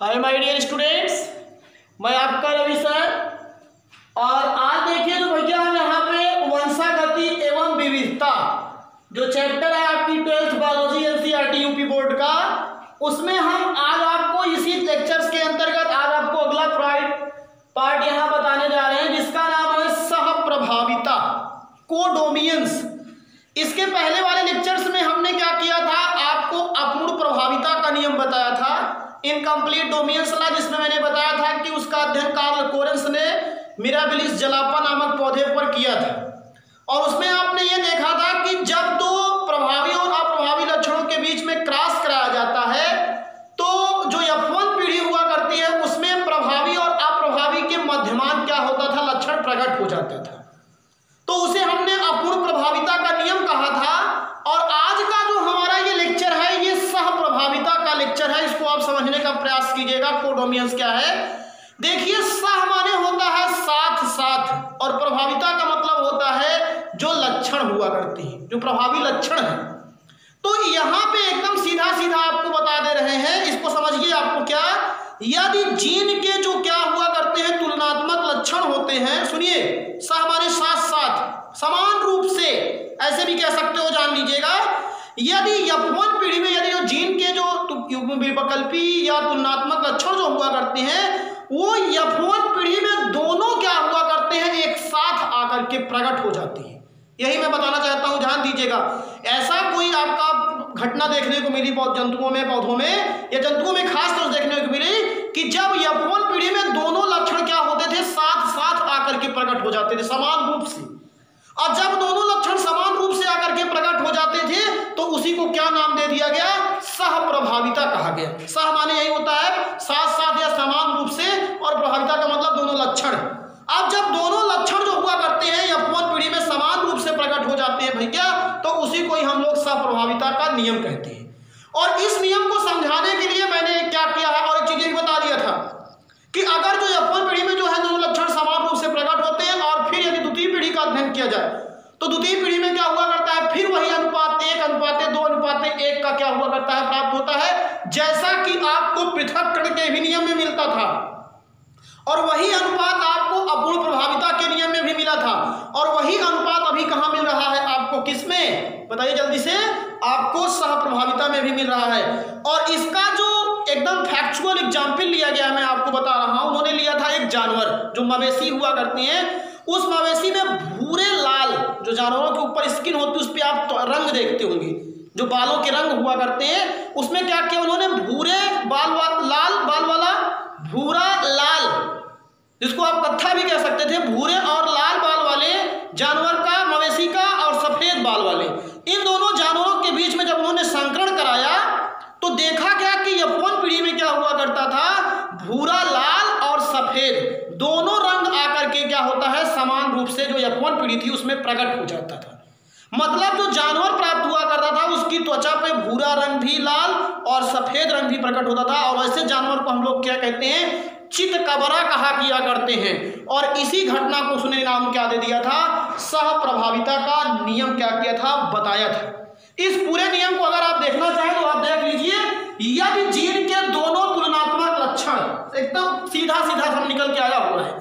Hi my dear students, मैं आपका Ravi sir. और आज देखिए तो भैया हम यहाँ पे वंशागति एवं विविधता जो चैप्टर है आपकी 12th biology NCERT UP board का, उसमें हम आज आपको इसी लेक्चर्स के अंतर्गत आज आपको अगला पार्ट यहाँ बताने जा रहे हैं जिसका नाम है सहप्रभाविता, कोडोमियंस। इसके पहले वाले लेक्चर्स में हमने क्या किया था, आपको अपूर्ण प्रभाविता का नियम बताया था, इनकम्प्लीट डोमियंस ला, जिसमें मैंने बताया था कि उसका अध्ययन कार्ल कोरेंस ने मिराबिलिस जलापा नामक पौधे पर किया था। और उसमें आपने ये देखा था कि जब दो प्रभावी और अप्रभावी लक्षणों के बीच में क्रॉस कराया जाता है तो जो F1 पीढ़ी हुआ करती है उसमें प्रभावी और अप्रभावी के मध्यमान क्या होता था, लक्षण प्रकट हो जाता था। तो उसे हमने अपूर्ण प्रभाविता का नियम कहा था। और आज का जो हमारा ये लेक्चर है ये सहप्रभाविता का लेक्चर है, इसको आप समझने का प्रयास कीजिएगा। कोडोमियंस क्या है, देखिए सह माने होता है साथ साथ, और प्रभाविता का मतलब होता है जो लक्षण हुआ करते हैं, जो प्रभावी लक्षण है। तो यहाँ पे एकदम सीधा सीधा आपको बता दे रहे हैं, इसको समझिए। आपको क्या, यदि जीन के जो क्या हुआ करते हैं तुलनात्मक लक्षण होते हैं, सुनिए, सह माने साथ साथ, समान रूप से, ऐसे भी कह सकते हो, जान लीजिएगा। यदि F1 पीढ़ी में यदि जो जीन के जो विकल्पी या तुलनात्मक लक्षण जो हुआ करते हैं वो F1 पीढ़ी में दोनों क्या हुआ करते हैं, एक साथ आकर के प्रकट हो जाती है। यही मैं बताना चाहता हूं, ध्यान दीजिएगा। ऐसा कोई आपका घटना देखने को मिली जंतुओं में, पौधों में, या जंतुओं में खास तौर से देखने को मिली कि जब F1 पीढ़ी में दोनों लक्षण क्या होते थे, साथ साथ आकर के प्रकट हो जाते थे समान रूप से। और जब दोनों लक्षण समान रूप से आकर के प्रकट हो जाते थे तो उसी को क्या नाम दे दिया गया, सहप्रभाविता कहा गया। सह माने यही होता है साथ साथ या समान रूप से, और प्रभाविता का मतलब दोनों लक्षण। अब जब दोनों लक्षण जो हुआ करते हैं F1 पीढ़ी में समान रूप से प्रकट हो जाते हैं भैया, तो उसी को ही हम लोग सहप्रभाविता का नियम कहते हैं। और इस नियम को समझाने के लिए मैंने क्या किया है, और एक चीज भी बता दिया था कि अगर जो F1 पीढ़ी में जो है दोनों लक्षण समान रूप से प्रकट होते हैं, और फिर यदि द्वितीय पीढ़ी का अध्ययन किया जाए तो द्वितीय पीढ़ी में क्या हुआ करता है, फिर वही अनुपात 1:2:1 का क्या हुआ करता है, प्राप्त होता है, जैसा कि आपको पृथक्करण के भी नियम में मिलता था। और वही अनुपात आपको अपूर्ण प्रभाविता के नियम में भी मिला था, और वही अनुपात अभी कहां मिल रहा है आपको, किसमें बताइए जल्दी से, आपको सहप्रभाविता में भी मिल रहा है। और इसका जो एकदम फैक्चुअल एग्जाम्पल लिया गया, मैं आपको बता रहा हूं, उन्होंने लिया था एक जानवर, जो मवेशी हुआ करते हैं, उस मवेशी में भूरे लाल, जो जानवरों के ऊपर स्किन होती है उस पर आप तो रंग देखते होंगे, जो बालों के रंग हुआ करते हैं, उसमें क्या किया उन्होंने, भूरे लाल बाल वाला, भूरा लाल, जिसको आप कत्था भी कह सकते थे, भूरे और लाल बाल वाले जानवर का, मवेशी का, और सफेद बाल वाले, इन दोनों जानवरों के बीच में जब उन्होंने संकरण कराया तो देखा गया कि F1 पीढ़ी में क्या हुआ करता था, भूरा लाल और सफेद दोनों रंग आकर के क्या होता है, समान रूप से जो F1 पीढ़ी थी उसमें प्रकट हो जाता था। मतलब जो जानवर प्राप्त हुआ करता था उसकी त्वचा पे भूरा रंग भी, लाल और सफेद रंग भी प्रकट होता था। और ऐसे जानवर को हम लोग क्या कहते हैं, चितकबरा कहा किया करते हैं। और इसी घटना को उसने नाम क्या दे दिया था, सहप्रभाविता का नियम क्या किया था, बताया था। इस पूरे नियम को अगर आप देखना चाहें तो आप देख लीजिए, यदि जीन के दोनों तुलनात्मक लक्षण, एकदम सीधा सीधा हम निकल के आया हुआ है,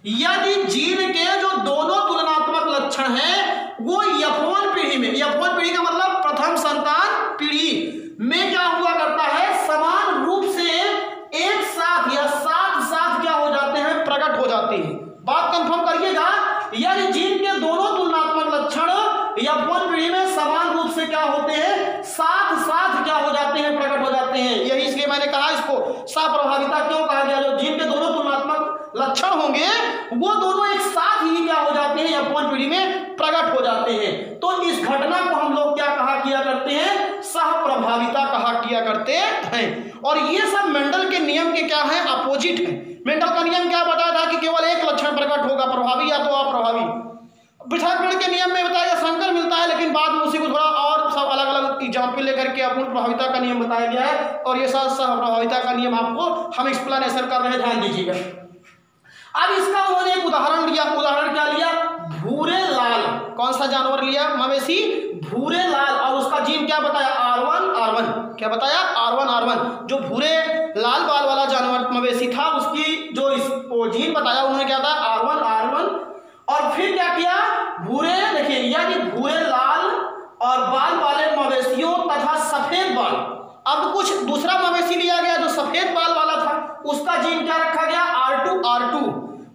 यदि जीन के जो दोनों तुलनात्मक लक्षण हैं वो F1 पीढ़ी में, F1 पीढ़ी का मतलब प्रथम संतान पीढ़ी में क्या हुआ करता है, समान रूप से एक साथ या साथ साथ क्या हो जाते हैं, प्रकट हो जाते हैं। बात कंफर्म करिएगा, यदि जीन के दोनों तुलनात्मक लक्षण F1 पीढ़ी में समान रूप से क्या होते हैं, साथ साथ क्या हो जाते हैं, प्रकट हो जाते हैं। यही इसलिए मैंने कहा इसको सहप्रभाविता क्यों कहा गया, जो जीन के दोनों तुलनात्मक लक्षण होंगे वो दोनों एक साथ ही क्या हो जाते हैं, F1 पीढ़ी में प्रकट हो जाते हैं। तो इस घटना को हम लोग क्या कहा किया करते हैं, सहप्रभाविता कहा किया करते हैं। और ये सब मेंडल के नियम के क्या है, अपोजिट है। मेंडल का नियम क्या बताया था कि केवल एक लक्षण प्रकट होगा, प्रभावी या तो अप्रभावी। पृथक्करण के नियम में बताया संकर मिलता है, लेकिन बाद में उसी को थोड़ा और सब अलग अलग एग्जाम्पल लेकर के अपूर्ण प्रभाविता का नियम बताया गया है। और ये साथ सहप्रभाविता का नियम आपको हम एक्सप्लेनेशन कर रहे हैं, ध्यान दीजिएगा। अब इसका उन्होंने एक उदाहरण लिया, उदाहरण क्या लिया, भूरे लाल, कौन सा जानवर लिया, मवेशी, भूरे लाल, और उसका जीन क्या बताया, R1 क्या बताया, R1 जो भूरे लाल बाल वाला जानवर मवेशी था उसकी जो वो जीन बताया उन्होंने क्या था, R1 और फिर क्या किया, भूरे देखिए यानी भूरे लाल और बाल वाले मवेशियों तथा सफेद बाल, अब कुछ दूसरा मवेशी लिया गया जो सफेद बाल वाला था, उसका जीन क्या रखा गया, R2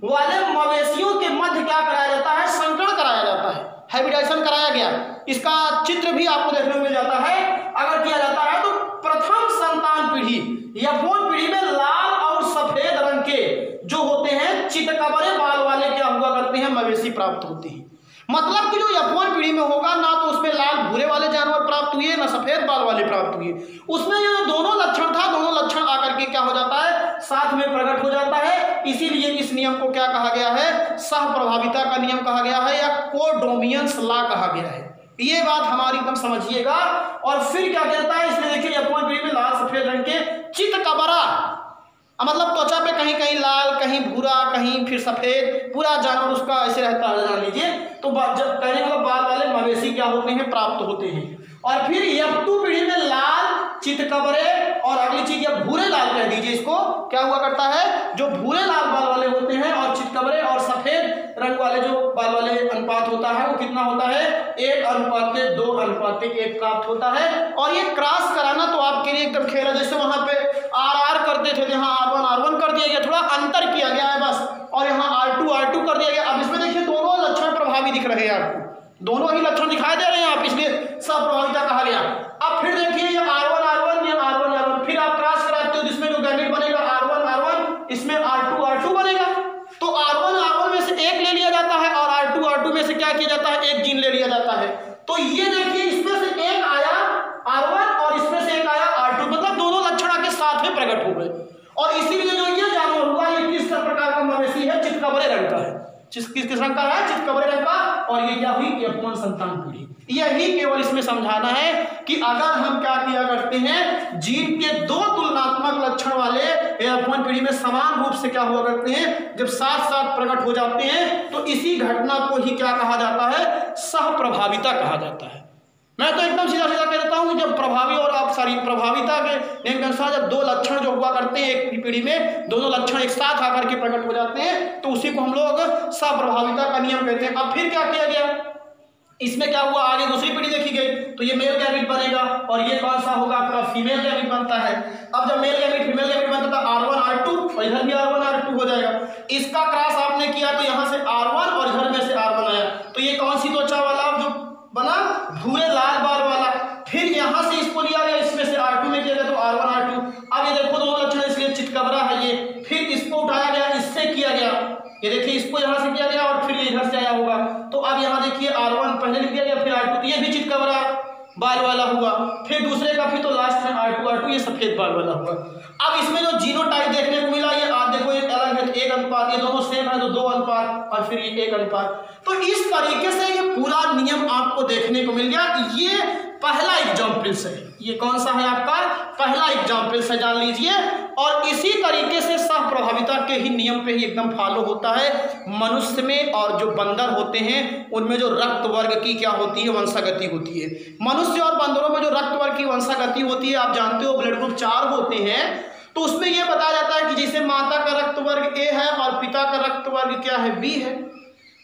वाले मवेशियों के मध्य क्या कराया जाता है, संकरण कराया जाता है, हाइब्रिडाइजेशन कराया गया। इसका चित्र भी आपको देखने को मिल जाता है। अगर किया जाता है तो प्रथम संतान पीढ़ी F1 पीढ़ी में लाल और सफेद रंग के जो होते हैं चितकबरे बाल वाले क्या हुआ करते हैं, मवेशी प्राप्त होते हैं। मतलब कि जो F1 पीढ़ी में होगा ना तो उसमें लाल भूरे वाले जानवर प्राप्त हुए ना सफेद बाल वाले प्राप्त हुए, उसमें ये जो दोनों लक्षण था, दोनों लक्षण आकर के क्या हो जाता है, साथ में प्रकट हो जाता है। इसीलिए इस नियम को क्या कहा गया है, सह प्रभाविता का नियम कहा गया है या कोडोमियंस लॉ कहा गया है। ये बात हमारी एकदम समझिएगा। और फिर क्या कहता है इसमें देखिए, F1 पीढ़ी में लाल सफेद रंग के चितकबरा, मतलब त्वचा पे कहीं कहीं लाल, कहीं भूरा, कहीं फिर सफेद, पूरा जानवर उसका ऐसे रहता है, जान लीजिए। तो जब कहने का बाल वाले मवेशी क्या होते हैं, प्राप्त होते हैं। और फिर F2 पीढ़ी में लाल चितकबरे और अगली चीज या भूरे लाल कह दीजिए इसको, क्या हुआ करता है, जो भूरे लाल बाल वाले होते हैं और चितकबरे और सफेद रंग वाले जो बाल वाले अनुपात होता है वो कितना होता है, 1:2:1 प्राप्त होता है। और ये क्रॉस कराना तो आपके लिए एकदम खेल है, जैसे वहां पे R करते थे, यहाँ R1 कर दिया गया, थोड़ा अंतर किया गया है बस, और यहाँ R2 कर दिया गया। अब इसमें देखिए दोनों लक्षण प्रभावी दिख रहे हैं आपको, दोनों ही लक्षण दिखाई दे रहे हैं आप, इसलिए सप्रभाविता कहा गया। अब फिर देखिए ये R1 ये R1 फिर आप क्रॉस कराते हो जिसमें जो गैमेट बनेगा R1 इसमें R2 बनेगा। तो R1 में से एक ले लिया जाता है और R2 में से क्या किया जाता है, एक जीन ले लिया जाता है। तो ये देखिए इसमें से एक आया R1 और इसमें से एक आया R2, मतलब दोनों लक्षण आके साथ में प्रकट हो गए। और इसीलिए जो ये जानवर हुआ ये किस प्रकार का मवेशी है, चितकबरे रंग का है, किस रंग का है, चितकबरे रंग का। और ये क्या हुई, F1 संतान पीढ़ी। यही केवल इसमें समझाना है कि अगर हम क्या किया करते हैं, जीन के दो तुलनात्मक लक्षण वाले F1 पीढ़ी में समान रूप से क्या हुआ करते हैं, जब साथ साथ प्रकट हो जाते हैं तो इसी घटना को ही क्या कहा जाता है, सह प्रभाविता कहा जाता है। मैं तो एकदम सीधा सीधा कह देता हूं कि जब प्रभावी और आप प्रभाविता के नियम के अनुसार जब दो लक्षण जो हुआ करते हैं एक पीढ़ी में, दोनों लक्षण एक साथ आकर के प्रकट हो जाते हैं तो उसी को हम लोग सप्रभाविता का नियम कहते हैं। अब फिर क्या किया गया, इसमें क्या हुआ, आगे दूसरी पीढ़ी देखी गई तो ये मेल गैमेट बनेगा और ये कौन सा होगा आपका, फीमेल गैमेट बनता है। अब जब मेल गैमेट फीमेल गैमेट बनता था R1 R2 और इधर भी R1 R2 हो जाएगा। इसका क्रॉस आपने किया तो यहाँ से R1 और इधर में से R1 आया, तो ये कौन सी त्वचा वाला जो बना, भूरे लाल बाल वाला। फिर यहाँ से इसको लिया गया, इसमें से R2 में किया गया तो R1 R2। अब ये देखो दोनों लक्षण इसलिए चितकबरा है ये। फिर इसको उठाया गया, इससे किया गया, ये देखिए इसको यहाँ से किया गया और फिर ये इधर से आया होगा। तो अब यहाँ देखिए R1 पहले लिख दिया गया, फिर R2, तो ये भी चितकबरा बाल वाला हुआ। फिर दूसरे का फिर तो लास्ट में R2 ये सफेद बाल वाला हुआ। अब इसमें जो जीनोटाइप देखने को मिला, ये आप देखो एक अलग है, 1 अनुपात, ये दोनों सेम है तो 2 अनुपात और फिर ये 1 अनुपात। तो इस तरीके से ये पूरा नियम आपको देखने को मिल गया। ये पहला एग्जाम्पल्स है, ये कौन सा है आपका, पहला एग्जाम्पल्स है, जान लीजिए। और इसी तरीके से सह प्रभाविता के ही नियम पे ही एकदम फॉलो होता है मनुष्य में। और जो बंदर होते हैं उनमें जो रक्त वर्ग की क्या होती है, वंशागति होती है। मनुष्य और बंदरों में जो रक्त वर्ग की वंशागति होती है, आप जानते हो ब्लड ग्रुप 4 होते हैं। तो उसमें यह बताया जाता है कि जैसे माता का रक्त वर्ग A है और पिता का रक्त वर्ग क्या है, B है।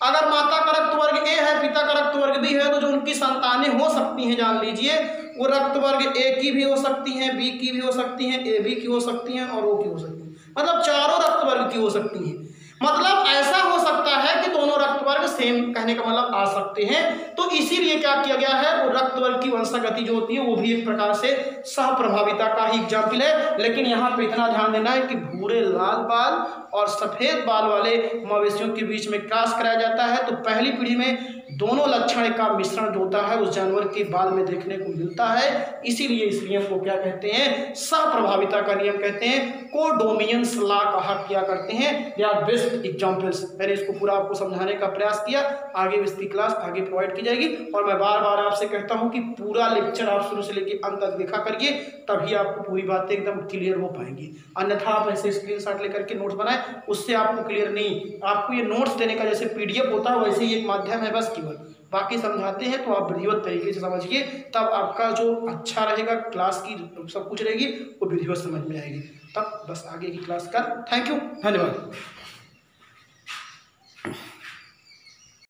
अगर माता का रक्त वर्ग A है, पिता का रक्त वर्ग B है, तो जो उनकी संतानें हो सकती हैं, जान लीजिए वो रक्त वर्ग A की भी हो सकती हैं, B की भी हो सकती हैं, AB की हो सकती हैं और O की हो सकती हैं। मतलब चारों रक्त वर्ग की हो सकती हैं। मतलब ऐसा हो सकता है कि दोनों रक्त वर्ग सेम, कहने का मतलब आ सकते हैं। तो इसीलिए क्या किया गया है, वो रक्त वर्ग की वंशागति जो होती है वो भी एक प्रकार से सह प्रभाविता का ही एग्जाम्पल है। लेकिन यहाँ पे इतना ध्यान देना है कि भूरे लाल बाल और सफेद बाल वाले मवेशियों के बीच में क्रॉस कराया जाता है। तो पहली पीढ़ी में दोनों लक्षण का मिश्रण जो होता है उस जानवर के बाल में देखने को मिलता है। इसीलिए इस नियम को क्या कहते हैं, सह प्रभाविता का नियम कहते हैं, कोडोमियंस लॉ कहा किया करते हैं। They are best examples. मैंने इसको पूरा आपको समझाने का प्रयास किया, आगे इसकी क्लास आगे प्रोवाइड की जाएगी। और मैं बार बार आपसे कहता हूं कि पूरा लेक्चर आप शुरू से लेकर अंत तक देखा करिए, तभी आपको पूरी बातें एकदम क्लियर हो पाएंगी। अन्यथा आप ऐसे स्क्रीनशॉट लेकर के नोट्स बनाए, उससे आपको क्लियर नहीं। आपको ये नोट्स देने का जैसे PDF होता है वैसे ही एक माध्यम है बस केवल, बाकी समझाते हैं तो आप विधिवत तरीके से समझिए, तब आपका जो अच्छा रहेगा, क्लास की सब कुछ रहेगी वो विधिवत समझ में आएगी। तब बस आगे की क्लास का थैंक यू, धन्यवाद।